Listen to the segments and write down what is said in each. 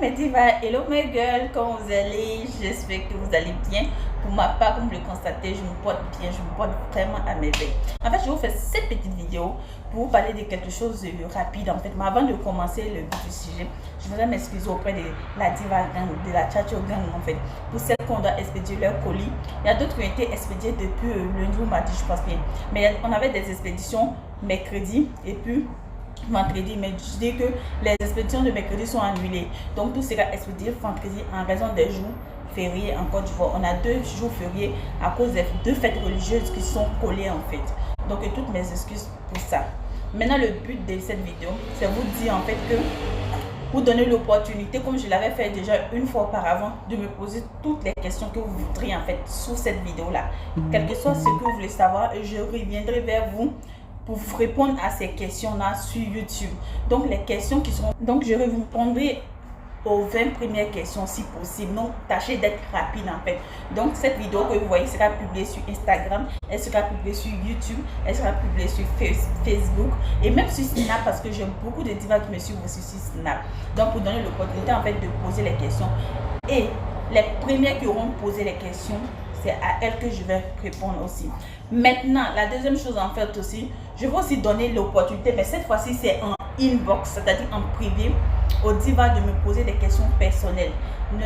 mes divas, hello mes girls, comment vous allez? J'espère que vous allez bien. Pour ma part, comme vous le constatez, je me porte bien, je me porte vraiment à merveille. En fait, je vous fais cette petite vidéo pour vous parler de quelque chose de rapide en fait. Mais avant de commencer le but du sujet, je voudrais m'excuser auprès de la diva gang, de la Chacho gang en fait. Pour celles qu'on doit expédier leur colis. Il y a d'autres qui ont été expédiés depuis lundi ou mardi, je pense bien. Mais on avait des expéditions mercredi et puis vendredi, mais je dis que les expéditions de mercredi sont annulées, donc tout sera expédié vendredi en raison des jours fériés en Côte d'Ivoire. On a 2 jours fériés à cause des 2 fêtes religieuses qui sont collées en fait, donc toutes mes excuses pour ça. Maintenant le but de cette vidéo, c'est vous dire en fait que vous donner l'opportunité, comme je l'avais fait déjà une fois auparavant, de me poser toutes les questions que vous voudriez en fait sous cette vidéo là, quel que soit ce que vous voulez savoir, je reviendrai vers vous pour vous répondre à ces questions-là sur YouTube. Donc, les questions qui seront... Donc, je vais vous répondre aux 20 premières questions si possible. Donc, tâchez d'être rapide en fait. Donc, cette vidéo que vous voyez sera publiée sur Instagram, elle sera publiée sur YouTube, elle sera publiée sur Facebook et même sur Snap parce que j'ai beaucoup de divas qui me suivent aussi sur Snap. Donc, pour donner l'opportunité en fait de poser les questions. Et les premières qui auront posé les questions, c'est à elle que je vais répondre aussi. Maintenant, la deuxième chose en fait aussi, je vais aussi donner l'opportunité, mais cette fois-ci c'est en inbox, c'est-à-dire en privé, aux divas de me poser des questions personnelles.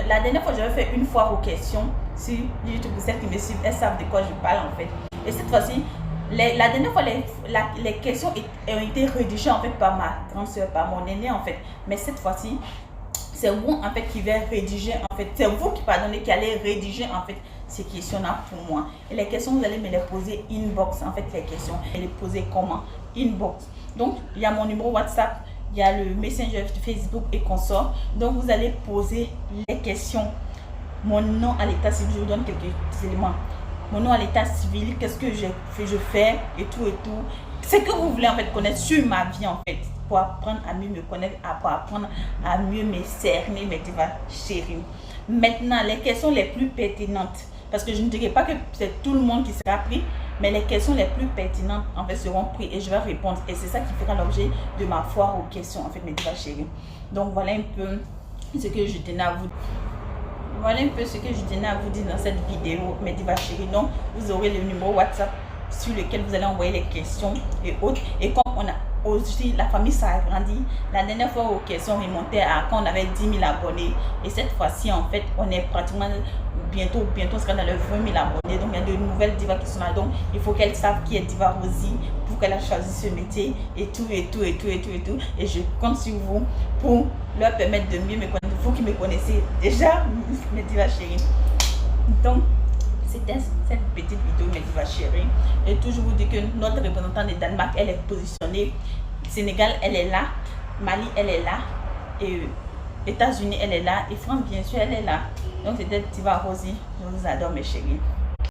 La dernière fois, j'avais fait une fois aux questions sur YouTube, pour celles qui me suivent, elles savent de quoi je parle en fait. Et cette fois-ci, la dernière fois, les questions ont été rédigées en fait par ma grande soeur, par mon aîné en fait. Mais cette fois-ci, c'est vous en fait qui va rédiger en fait, c'est vous qui allez rédiger en fait ces questions-là pour moi. Et les questions, vous allez me les poser inbox en fait, les questions. Et les poser comment? Inbox. Donc, il y a mon numéro WhatsApp, il y a le Messenger Facebook et consorts. Donc, vous allez poser les questions. Mon nom à l'état civil, je vous donne quelques éléments. Mon nom à l'état civil, qu'est-ce que je fais et tout et tout. C'est que vous voulez en fait connaître sur ma vie en fait, pour apprendre à mieux me connaître, pour apprendre à mieux me cerner mes divas chéries. Maintenant, les questions les plus pertinentes, parce que je ne dirais pas que c'est tout le monde qui sera pris, mais les questions les plus pertinentes en fait seront prises et je vais répondre. Et c'est ça qui fera l'objet de ma foire aux questions en fait, mes divas chéries. Donc voilà un peu ce que je tenais à vous dire. Voilà un peu ce que je tenais à vous dire dans cette vidéo, mes divas chéries. Donc vous aurez le numéro WhatsApp sur lequel vous allez envoyer les questions et autres. Et comme on a aussi, la famille s'agrandit. La dernière fois aux questions remontaient à quand on avait 10 000 abonnés. Et cette fois-ci, en fait, on est pratiquement bientôt on sera dans les 20 000 abonnés. Donc il y a de nouvelles divas qui sont là. Donc il faut qu'elles savent qui est Diva Rosie pour qu'elle a choisi ce métier et tout. Et je compte sur vous pour leur permettre de mieux me connaître. Vous qui me connaissez déjà, mes divas chéries. Donc c'était cette petite vidéo, mes divas chéries. Et toujours vous dire que notre représentante de Danemark, elle est positionnée. Sénégal, elle est là. Mali, elle est là. Et États-Unis, elle est là. Et France, bien sûr, elle est là. Donc c'était Diva Rosie. Je vous adore, mes chéris.